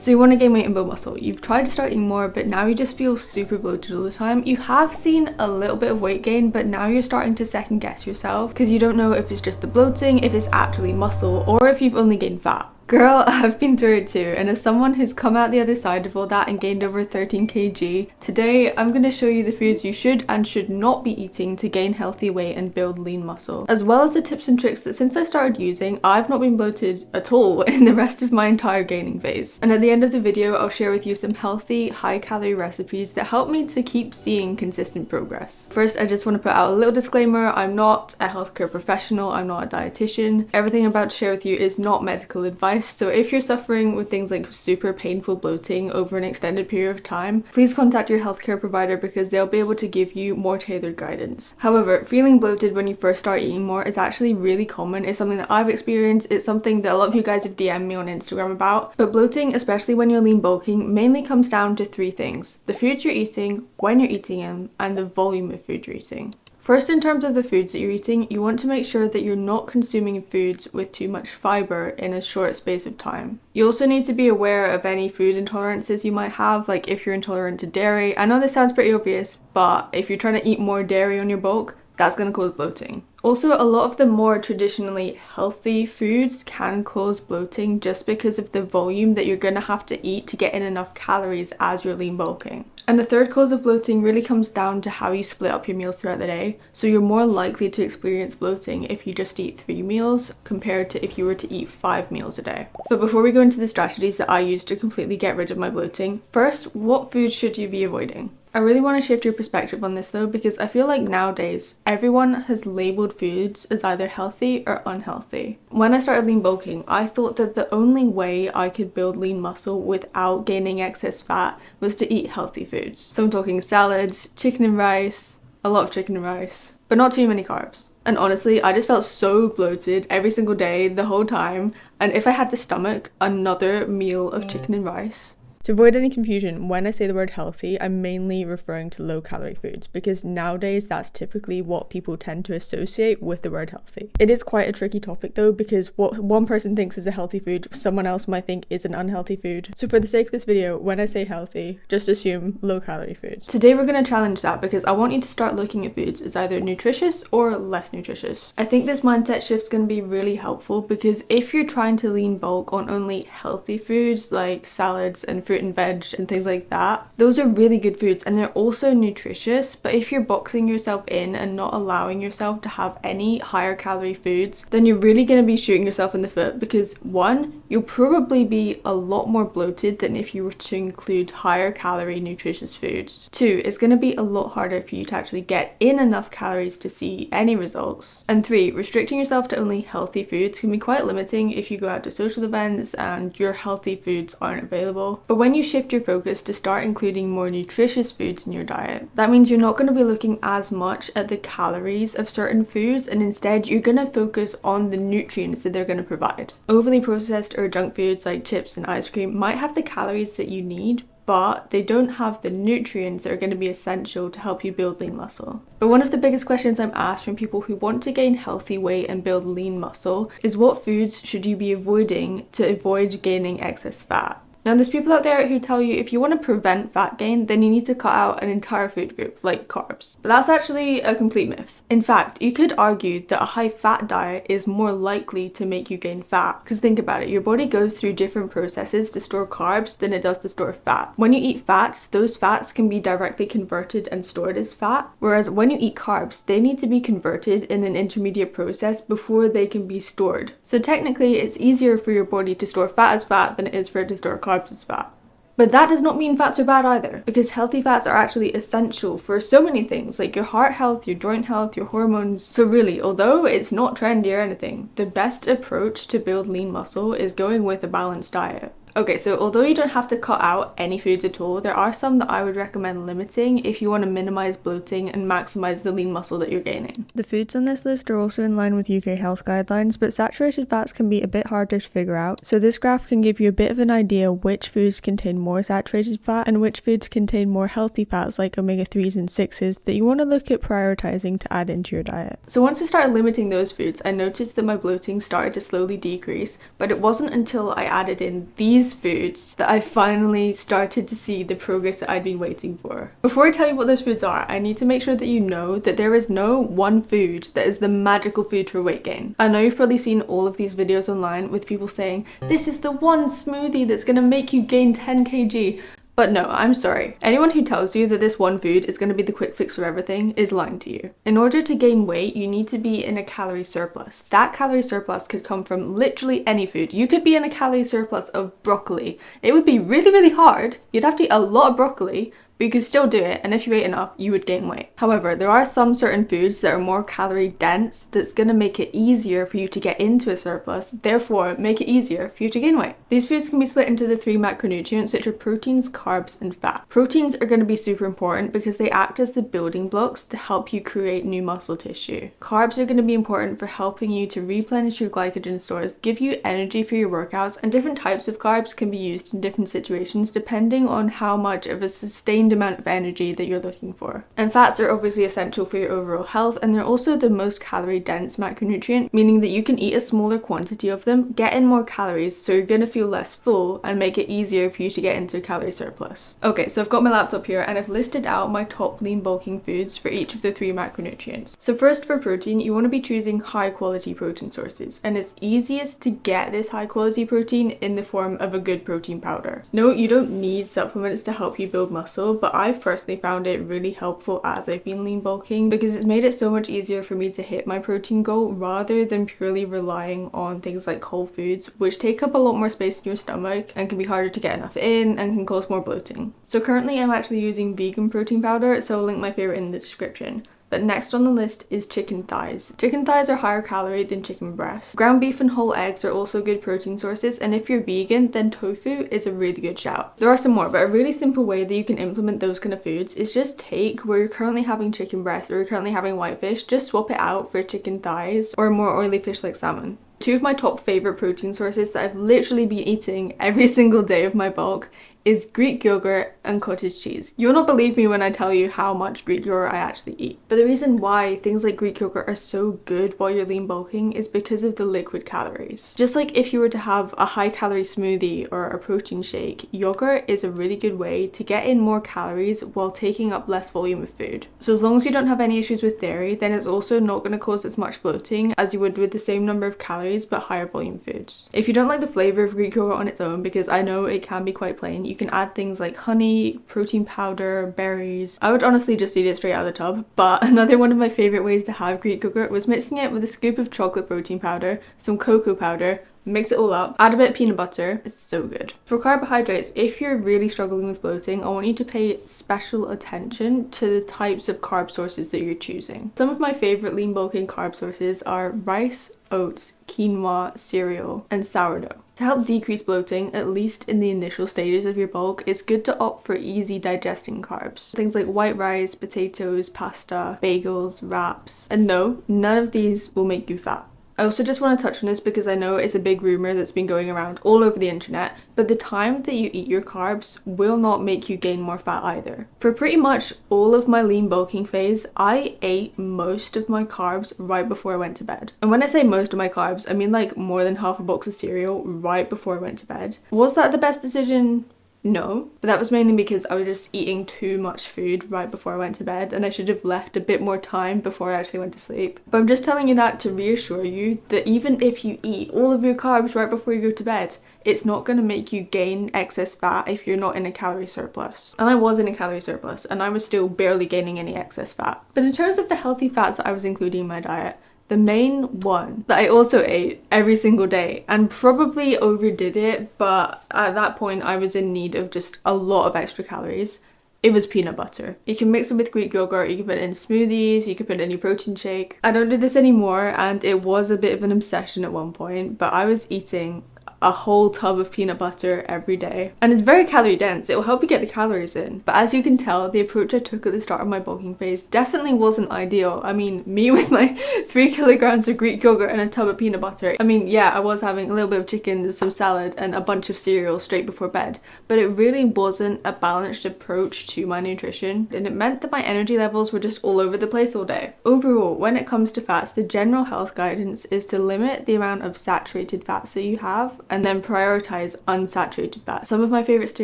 So you want to gain weight and build muscle. You've tried to start eating more, but now you just feel super bloated all the time. You have seen a little bit of weight gain, but now you're starting to second guess yourself because you don't know if it's just the bloating, if it's actually muscle, or if you've only gained fat. Girl, I've been through it too, and as someone who's come out the other side of all that and gained over 13 kg, today I'm going to show you the foods you should and should not be eating to gain healthy weight and build lean muscle, as well as the tips and tricks that since I started using, I've not been bloated at all in the rest of my entire gaining phase. And at the end of the video, I'll share with you some healthy, high-calorie recipes that help me to keep seeing consistent progress. First, I just want to put out a little disclaimer. I'm not a healthcare professional, I'm not a dietitian. Everything I'm about to share with you is not medical advice. So if you're suffering with things like super painful bloating over an extended period of time, please contact your healthcare provider because they'll be able to give you more tailored guidance. However, feeling bloated when you first start eating more is actually really common. It's something that I've experienced. It's something that a lot of you guys have DM'd me on Instagram about. But bloating, especially when you're lean bulking, mainly comes down to three things: the foods you're eating, when you're eating them, and the volume of food you're eating. First, in terms of the foods that you're eating, you want to make sure that you're not consuming foods with too much fiber in a short space of time. You also need to be aware of any food intolerances you might have, like if you're intolerant to dairy. I know this sounds pretty obvious, but if you're trying to eat more dairy on your bulk, that's going to cause bloating. Also, a lot of the more traditionally healthy foods can cause bloating just because of the volume that you're going to have to eat to get in enough calories as you're lean bulking. And the third cause of bloating really comes down to how you split up your meals throughout the day. So you're more likely to experience bloating if you just eat 3 meals compared to if you were to eat 5 meals a day. But before we go into the strategies that I use to completely get rid of my bloating, first, what foods should you be avoiding? I really want to shift your perspective on this though, because I feel like nowadays everyone has labeled foods as either healthy or unhealthy. When I started lean bulking, I thought that the only way I could build lean muscle without gaining excess fat was to eat healthy foods. So I'm talking salads, chicken and rice, a lot of chicken and rice, but not too many carbs. And honestly, I just felt so bloated every single day, the whole time. And if I had to stomach another meal of chicken and rice, to avoid any confusion, when I say the word healthy, I'm mainly referring to low-calorie foods because nowadays that's typically what people tend to associate with the word healthy. It is quite a tricky topic though, because what one person thinks is a healthy food, someone else might think is an unhealthy food. So for the sake of this video, when I say healthy, just assume low-calorie foods. Today we're going to challenge that because I want you to start looking at foods as either nutritious or less nutritious. I think this mindset shift is going to be really helpful because if you're trying to lean bulk on only healthy foods like salads and fruit and veg and things like that, those are really good foods and they're also nutritious. But if you're boxing yourself in and not allowing yourself to have any higher calorie foods, then you're really going to be shooting yourself in the foot because one, you'll probably be a lot more bloated than if you were to include higher calorie nutritious foods. Two, it's going to be a lot harder for you to actually get in enough calories to see any results. And three, restricting yourself to only healthy foods can be quite limiting if you go out to social events and your healthy foods aren't available. But when you shift your focus to start including more nutritious foods in your diet, that means you're not going to be looking as much at the calories of certain foods and instead you're going to focus on the nutrients that they're going to provide. Overly processed or junk foods like chips and ice cream might have the calories that you need, but they don't have the nutrients that are going to be essential to help you build lean muscle. But one of the biggest questions I'm asked from people who want to gain healthy weight and build lean muscle is what foods should you be avoiding to avoid gaining excess fat? Now there's people out there who tell you if you want to prevent fat gain, then you need to cut out an entire food group, like carbs. But that's actually a complete myth. In fact, you could argue that a high fat diet is more likely to make you gain fat. Because think about it, your body goes through different processes to store carbs than it does to store fat. When you eat fats, those fats can be directly converted and stored as fat. Whereas when you eat carbs, they need to be converted in an intermediate process before they can be stored. So technically, it's easier for your body to store fat as fat than it is for it to store carbs as fat. But that does not mean fats are bad either, because healthy fats are actually essential for so many things like your heart health, your joint health, your hormones. So really, although it's not trendy or anything, the best approach to build lean muscle is going with a balanced diet. Okay, so although you don't have to cut out any foods at all, there are some that I would recommend limiting if you want to minimize bloating and maximize the lean muscle that you're gaining. The foods on this list are also in line with UK health guidelines, but saturated fats can be a bit harder to figure out. So this graph can give you a bit of an idea which foods contain more saturated fat and which foods contain more healthy fats like omega-3s and 6s that you want to look at prioritizing to add into your diet. So once I started limiting those foods, I noticed that my bloating started to slowly decrease, but it wasn't until I added in these these foods that I finally started to see the progress that I'd been waiting for. Before I tell you what those foods are, I need to make sure that you know that there is no one food that is the magical food for weight gain. I know you've probably seen all of these videos online with people saying, this is the one smoothie that's gonna make you gain 10 kg. But no, I'm sorry. Anyone who tells you that this one food is going to be the quick fix for everything is lying to you. In order to gain weight, you need to be in a calorie surplus. That calorie surplus could come from literally any food. You could be in a calorie surplus of broccoli. It would be really, really hard. You'd have to eat a lot of broccoli, but you could still do it, and if you ate enough, you would gain weight. However, there are some certain foods that are more calorie dense that's going to make it easier for you to get into a surplus, therefore make it easier for you to gain weight. These foods can be split into the 3 macronutrients, which are proteins, carbs, and fat. Proteins are going to be super important because they act as the building blocks to help you create new muscle tissue. Carbs are going to be important for helping you to replenish your glycogen stores, give you energy for your workouts, and different types of carbs can be used in different situations depending on how much of a sustained amount of energy that you're looking for. And fats are obviously essential for your overall health, and they're also the most calorie dense macronutrient, meaning that you can eat a smaller quantity of them, get in more calories, so you're going to feel less full and make it easier for you to get into a calorie surplus. Okay, so I've got my laptop here and I've listed out my top lean bulking foods for each of the 3 macronutrients. So first, for protein, you want to be choosing high quality protein sources, and it's easiest to get this high quality protein in the form of a good protein powder. No, you don't need supplements to help you build muscle, but I've personally found it really helpful as I've been lean bulking because it's made it so much easier for me to hit my protein goal rather than purely relying on things like whole foods, which take up a lot more space in your stomach and can be harder to get enough in and can cause more bloating. So currently I'm actually using vegan protein powder, so I'll link my favorite in the description. But next on the list is chicken thighs. Chicken thighs are higher calorie than chicken breasts. Ground beef and whole eggs are also good protein sources, and if you're vegan, then tofu is a really good shout. There are some more, but a really simple way that you can implement those kind of foods is just take where you're currently having chicken breast or you're currently having whitefish, just swap it out for chicken thighs or a more oily fish like salmon. 2 of my top favorite protein sources that I've literally been eating every single day of my bulk is Greek yogurt and cottage cheese. You'll not believe me when I tell you how much Greek yogurt I actually eat. But the reason why things like Greek yogurt are so good while you're lean bulking is because of the liquid calories. Just like if you were to have a high calorie smoothie or a protein shake, yogurt is a really good way to get in more calories while taking up less volume of food. So as long as you don't have any issues with dairy, then it's also not going to cause as much bloating as you would with the same number of calories but higher volume foods. If you don't like the flavour of Greek yogurt on its own, because I know it can be quite plain, you can add things like honey, protein powder, berries. I would honestly just eat it straight out of the tub, but another one of my favourite ways to have Greek yogurt was mixing it with a scoop of chocolate protein powder, some cocoa powder, mix it all up, add a bit of peanut butter. It's so good. For carbohydrates, if you're really struggling with bloating, I want you to pay special attention to the types of carb sources that you're choosing. Some of my favourite lean bulking carb sources are rice, oats, quinoa, cereal, and sourdough. To help decrease bloating, at least in the initial stages of your bulk, it's good to opt for easy digesting carbs. Things like white rice, potatoes, pasta, bagels, wraps. And no, none of these will make you fat. I also just want to touch on this because I know it's a big rumour that's been going around all over the internet, but the time that you eat your carbs will not make you gain more fat either. For pretty much all of my lean bulking phase, I ate most of my carbs right before I went to bed. And when I say most of my carbs, I mean like more than half a box of cereal right before I went to bed. Was that the best decision? No, but that was mainly because I was just eating too much food right before I went to bed, and I should have left a bit more time before I actually went to sleep. But I'm just telling you that to reassure you that even if you eat all of your carbs right before you go to bed, it's not going to make you gain excess fat if you're not in a calorie surplus. And I was in a calorie surplus, and I was still barely gaining any excess fat. But in terms of the healthy fats that I was including in my diet, the main one that I also ate every single day and probably overdid it, but at that point I was in need of just a lot of extra calories. It was peanut butter. You can mix it with Greek yogurt, you can put it in smoothies, you can put it in your protein shake. I don't do this anymore, and it was a bit of an obsession at one point, but I was eating a whole tub of peanut butter every day. And it's very calorie dense, it will help you get the calories in. But as you can tell, the approach I took at the start of my bulking phase definitely wasn't ideal. I mean, me with my 3 kilograms of Greek yogurt and a tub of peanut butter. I mean, yeah, I was having a little bit of chicken, some salad, and a bunch of cereal straight before bed. But it really wasn't a balanced approach to my nutrition, and it meant that my energy levels were just all over the place all day. Overall, when it comes to fats, the general health guidance is to limit the amount of saturated fats that you have and then prioritize unsaturated fat. Some of my favorites to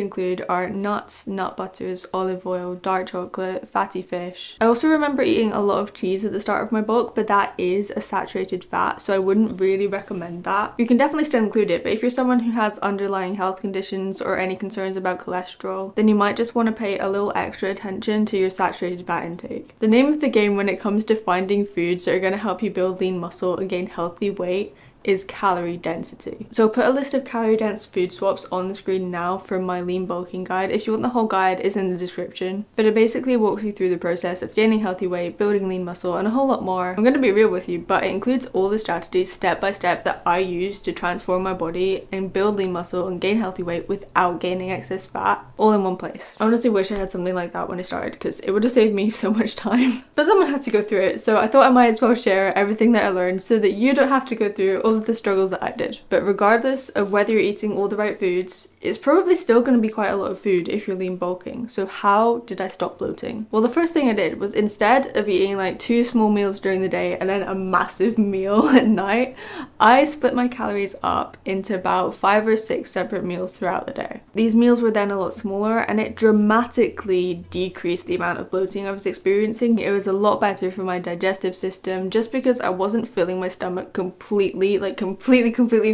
include are nuts, nut butters, olive oil, dark chocolate, fatty fish. I also remember eating a lot of cheese at the start of my bulk, but that is a saturated fat, so I wouldn't really recommend that. You can definitely still include it, but if you're someone who has underlying health conditions or any concerns about cholesterol, then you might just want to pay a little extra attention to your saturated fat intake. The name of the game when it comes to finding foods that are going to help you build lean muscle and gain healthy weight is calorie density. So I'll put a list of calorie dense food swaps on the screen now from my lean bulking guide. If you want the whole guide, it's in the description. But it basically walks you through the process of gaining healthy weight, building lean muscle, and a whole lot more. I'm going to be real with you, but it includes all the strategies step by step that I use to transform my body and build lean muscle and gain healthy weight without gaining excess fat, all in one place. I honestly wish I had something like that when I started, because it would have saved me so much time. But someone had to go through it, so I thought I might as well share everything that I learned so that you don't have to go through all of the struggles that I did. But regardless of whether you're eating all the right foods, it's probably still going to be quite a lot of food if you're lean bulking. So how did I stop bloating? Well, the first thing I did was, instead of eating like 2 small meals during the day and then a massive meal at night, I split my calories up into about 5 or 6 separate meals throughout the day. These meals were then a lot smaller, and it dramatically decreased the amount of bloating I was experiencing. It was a lot better for my digestive system, just because I wasn't filling my stomach completely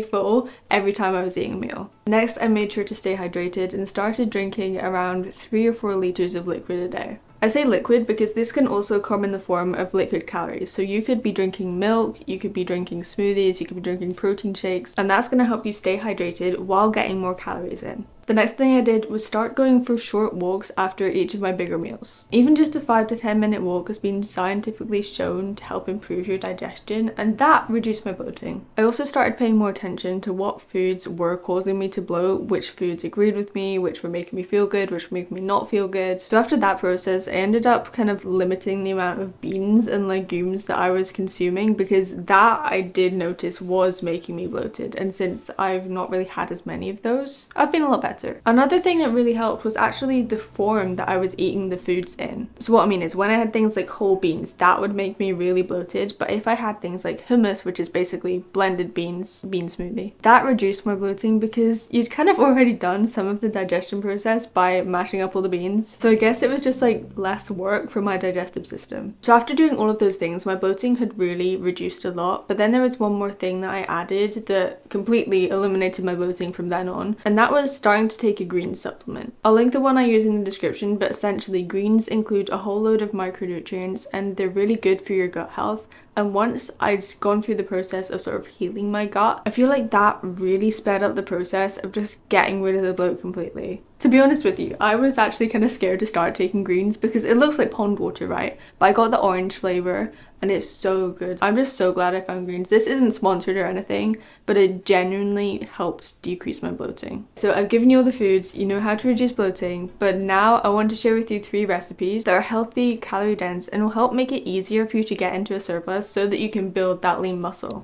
full every time I was eating a meal. Next, I made sure to stay hydrated and started drinking around 3 or 4 liters of liquid a day. I say liquid because this can also come in the form of liquid calories. So you could be drinking milk, you could be drinking smoothies, you could be drinking protein shakes, and that's going to help you stay hydrated while getting more calories in. The next thing I did was start going for short walks after each of my bigger meals. Even just a 5 to 10 minute walk has been scientifically shown to help improve your digestion, and that reduced my bloating. I also started paying more attention to what foods were causing me to bloat, which foods agreed with me, which were making me feel good, which were making me not feel good. So after that process, I ended up kind of limiting the amount of beans and legumes that I was consuming, because that I did notice was making me bloated, and since I've not really had as many of those, I've been a lot better. Another thing that really helped was actually the form that I was eating the foods in. So what I mean is, when I had things like whole beans, that would make me really bloated, but if I had things like hummus, which is basically blended bean smoothie, that reduced my bloating because you'd kind of already done some of the digestion process by mashing up all the beans. So I guess it was just like less work for my digestive system. So after doing all of those things, my bloating had really reduced a lot, but then there was one more thing that I added that completely eliminated my bloating from then on, and that was starting to take a green supplement. I'll link the one I use in the description, but essentially greens include a whole load of micronutrients and they're really good for your gut health. And once I'd gone through the process of sort of healing my gut, I feel like that really sped up the process of just getting rid of the bloat completely. To be honest with you, I was actually kind of scared to start taking greens because it looks like pond water, right? But I got the orange flavor and it's so good. I'm just so glad I found greens. This isn't sponsored or anything, but it genuinely helped decrease my bloating. So I've given you all the foods, you know how to reduce bloating, but now I want to share with you 3 recipes that are healthy, calorie dense, and will help make it easier for you to get into a surplus so that you can build that lean muscle.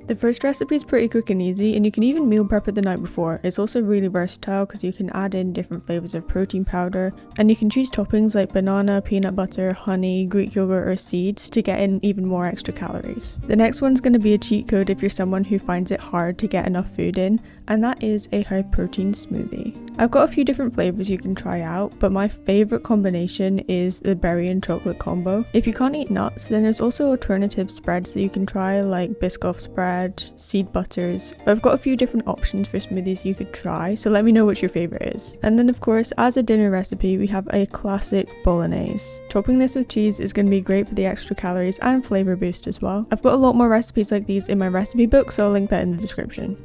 The first recipe is pretty quick and easy, and you can even meal prep it the night before. It's also really versatile because you can add in different flavors of protein powder, and you can choose toppings like banana, peanut butter, honey, Greek yogurt, or seeds to get in even more extra calories. The next one's going to be a cheat code if you're someone who finds it hard to get enough food in, and that is a high protein smoothie. I've got a few different flavors you can try out, but my favorite combination is the berry and chocolate combo. If you can't eat nuts, then there's also alternative spreads that you can try, like Biscoff spread, seed butters. But I've got a few different options for smoothies you could try, so let me know which your favorite is. And then of course, as a dinner recipe, we have a classic bolognese. Topping this with cheese is going to be great for the extra calories and flavor boost as well. I've got a lot more recipes like these in my recipe book, so I'll link that in the description.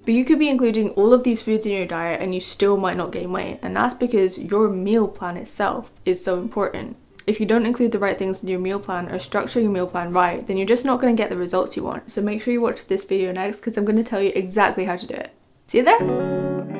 But you could be including all of these foods in your diet and you still might not gain weight, and that's because your meal plan itself is so important. If you don't include the right things in your meal plan or structure your meal plan right, then you're just not going to get the results you want. So make sure you watch this video next because I'm going to tell you exactly how to do it. See you there!